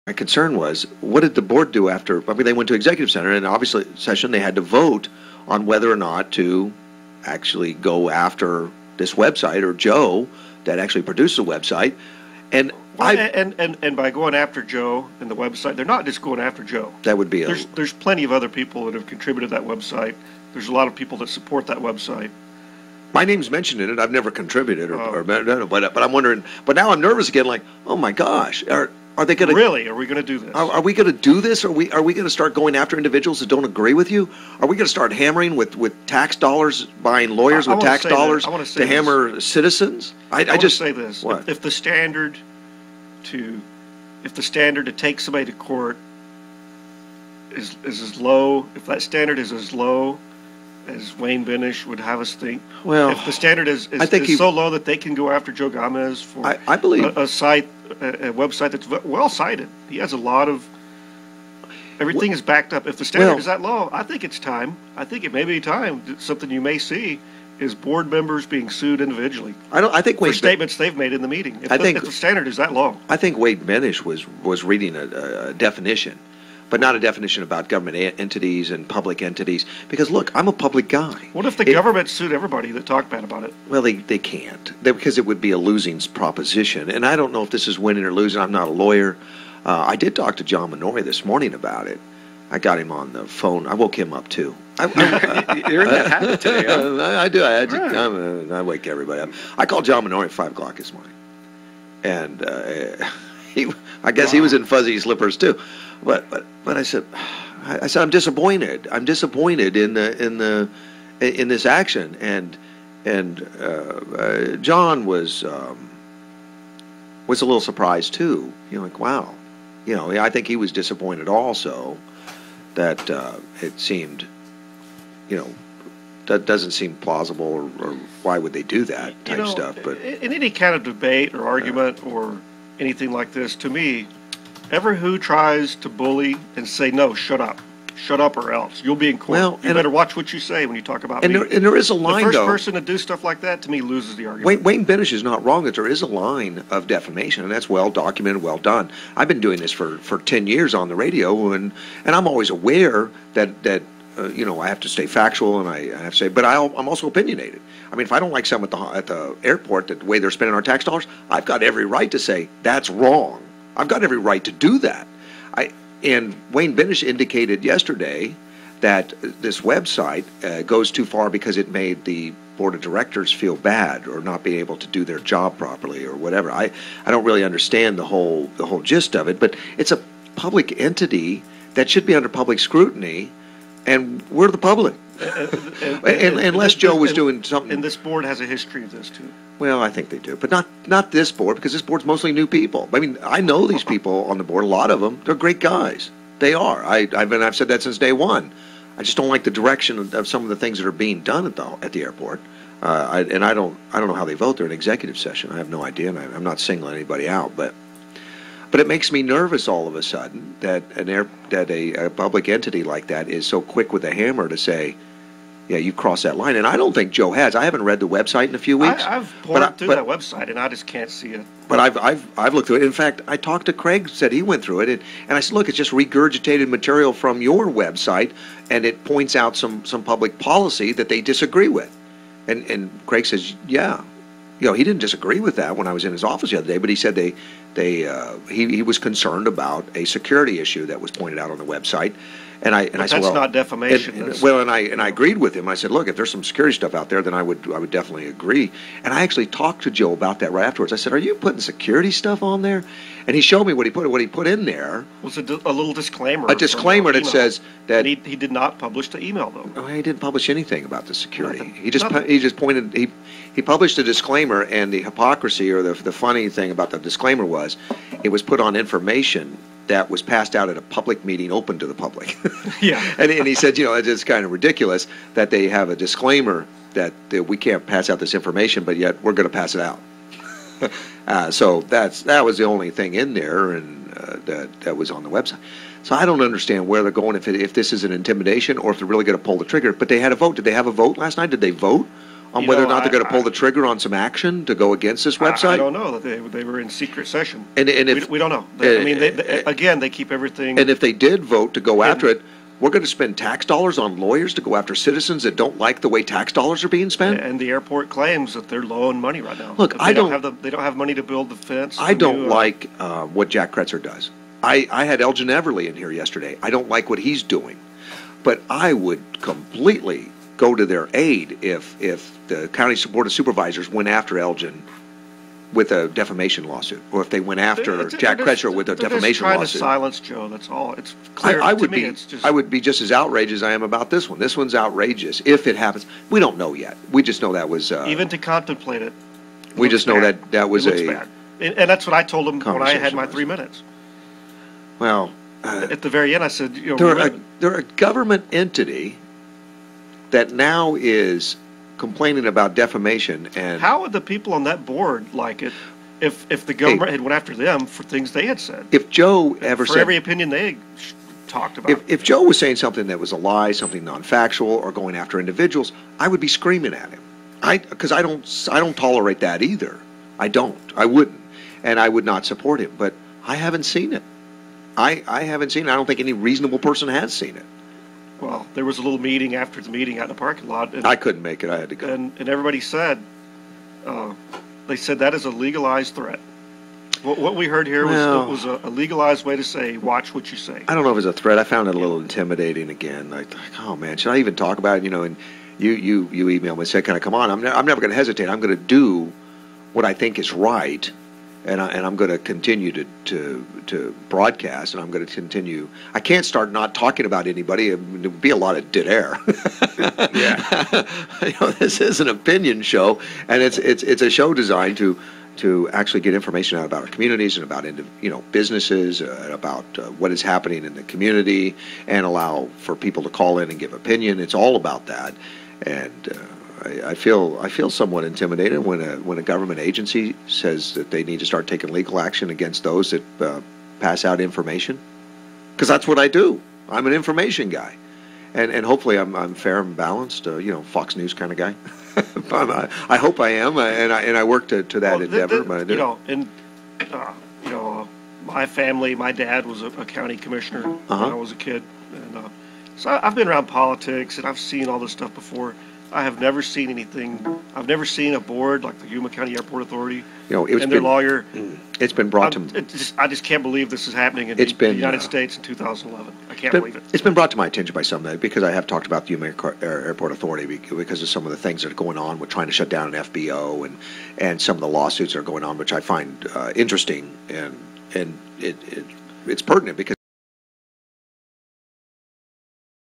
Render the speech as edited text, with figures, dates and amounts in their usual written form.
my concern was, what did the board do after? I mean, they went to executive session, and obviously they had to vote on whether or not to actually go after this website or Joe that actually produced the website. And and by going after Joe and the website, they're not just going after Joe. That would be there's plenty of other people that have contributed to that website. There's a lot of people that support that website. My name's mentioned in it. I've never contributed, but I'm wondering. But now I'm nervous again. Like, oh my gosh, are they going to really? Are we going to do this? Are we going to do this? Are we going to start going after individuals that don't agree with you? Are we going to start hammering with tax dollars, buying lawyers with tax dollars to hammer citizens? I just say this: what? If the standard to take somebody to court is as low, if that standard is as low as Wayne Benish would have us think, well, if the standard is so low that they can go after Joe Gomez for I believe a website that's well cited. He has a lot of everything is backed up. If the standard is that low, I think it's time. I think it may be time. Something you may see is board members being sued individually. I think for statements they've made in the meeting. If the standard is that low, I think Wade Benish was reading a definition, but not a definition about government entities and public entities. Because look, I'm a public guy. What if the government sued everybody that talked bad about it? Well, they can't, because it would be a losing proposition. And I don't know if this is winning or losing. I'm not a lawyer. I did talk to John Minori this morning about it. I got him on the phone. I woke him up too. You're in that habit today, huh? I do. I wake everybody up. I called John Minori at 5 o'clock this morning, and I guess he was in fuzzy slippers too. But I said I'm disappointed. I'm disappointed in this action, and John was a little surprised too. Like, wow, I think he was disappointed also that it seemed, that doesn't seem plausible, or why would they do that type stuff. But in any kind of debate or argument or anything like this, to me, who tries to bully and say, no, shut up or else you'll be in court. Well, you better watch what you say when you talk about me. And there is a line, the first person to do stuff like that, to me, loses the argument. Wayne Benish is not wrong that there is a line of defamation, and that's well documented, well done. I've been doing this for 10 years on the radio, and I'm always aware that I have to stay factual, and I have to say, but I'm also opinionated. I mean, if I don't like someone at the airport, the way they're spending our tax dollars, I've got every right to say that's wrong. I've got every right to do that. And Wayne Benish indicated yesterday that this website goes too far because it made the board of directors feel bad or not being able to do their job properly or whatever. I don't really understand the whole gist of it, but it's a public entity that should be under public scrutiny, and we're the public. Unless Joe was doing something. And this board has a history of this too. Well, I think they do, but not this board, because this board's mostly new people. I mean, I know these people on the board, a lot of them. They're great guys. They are. I've said that since day one. I just don't like the direction of some of the things that are being done at the airport. I don't know how they vote. They're in executive session. I have no idea, and I'm not singling anybody out, but it makes me nervous all of a sudden that a public entity like that is so quick with a hammer to say, yeah, you crossed that line. And I don't think Joe has. I haven't read the website in a few weeks. I've poured through that website, and I just can't see it. But I've looked through it. In fact, I talked to Craig, said he went through it, and I said, look, it's just regurgitated material from your website, and it points out some public policy that they disagree with. And Craig says, yeah. He didn't disagree with that when I was in his office the other day, but he said he was concerned about a security issue that was pointed out on the website. And I said, that's not defamation. And I agreed with him. I said, look, if there's some security stuff out there, then I would definitely agree. And I actually talked to Joe about that right afterwards. I said, are you putting security stuff on there? And he showed me what he put in there. Was a little disclaimer. A disclaimer that says that he did not publish the email though. No, he didn't publish anything about the security. He just pointed. He published a disclaimer, and the hypocrisy or the funny thing about the disclaimer was it was put on information that was passed out at a public meeting open to the public. Yeah. And he said, it's kind of ridiculous that they have a disclaimer that we can't pass out this information, but yet we're going to pass it out. So that was the only thing in there, and that was on the website. So I don't understand where they're going, if this is an intimidation or if they're really going to pull the trigger. But they had a vote. Did they have a vote last night? Did they vote on whether or not they're going to pull the trigger on some action to go against this website? I don't know. They were in secret session. And if, we don't know. They keep everything. And if they did vote to go after it, we're going to spend tax dollars on lawyers to go after citizens that don't like the way tax dollars are being spent? And the airport claims that they're low on money right now. Look, they don't have money to build the fence. I don't like what Jack Kretzer does. I had Elgin Everly in here yesterday. I don't like what he's doing. But I would completely go to their aid if the County Board of Supervisors went after Elgin with a defamation lawsuit, or if they went after Jack Kretzer with a defamation lawsuit. Trying to silence Joe. That's all. It's clear. I would be just as outraged as I am about this one. This one's outrageous if it happens. We don't know yet. We just know that was even to contemplate it. We just know that was bad. And that's what I told him when I had my 3 minutes. Well, at the very end, I said, they're a government entity that now is complaining about defamation. And how would the people on that board like it if the government had went after them for things they had said? If Joe ever said every opinion they talked about, if Joe was saying something that was a lie, something non-factual, or going after individuals, I would be screaming at him. Because I don't tolerate that either. I wouldn't, and I would not support him. But I haven't seen it. I haven't seen it. I don't think any reasonable person has seen it. Well, there was a little meeting after the meeting out in the parking lot. And I couldn't make it. I had to go. And everybody said, they said that is a legalized threat. What we heard here was a legalized way to say, watch what you say. I don't know if it's a threat. I found it a little intimidating again. Like, oh man, should I even talk about it? And you emailed me and said, "Can I come on?" I'm never going to hesitate. I'm going to do what I think is right. And I'm going to continue to broadcast, and I'm going to continue. I can't start not talking about anybody. There would be a lot of dead air. Yeah, this is an opinion show, and it's a show designed to actually get information out about our communities and about businesses, about what is happening in the community, and allow for people to call in and give opinion. It's all about that, and. I feel somewhat intimidated when a government agency says that they need to start taking legal action against those that pass out information, because that's what I do. I'm an information guy, and hopefully I'm fair and balanced. Fox News kind of guy. I hope I am, and I work to that endeavor. My family, my dad was a county commissioner when I was a kid, and so I've been around politics and I've seen all this stuff before. I have never seen anything. I've never seen a board like the Yuma County Airport Authority and their lawyer. It's been brought to. I just can't believe this is happening in the United States in 2011. I can't believe it. It's been brought to my attention by some because I have talked about the Yuma Airport Authority because of some of the things that are going on with trying to shut down an FBO and some of the lawsuits that are going on, which I find interesting and it's pertinent because.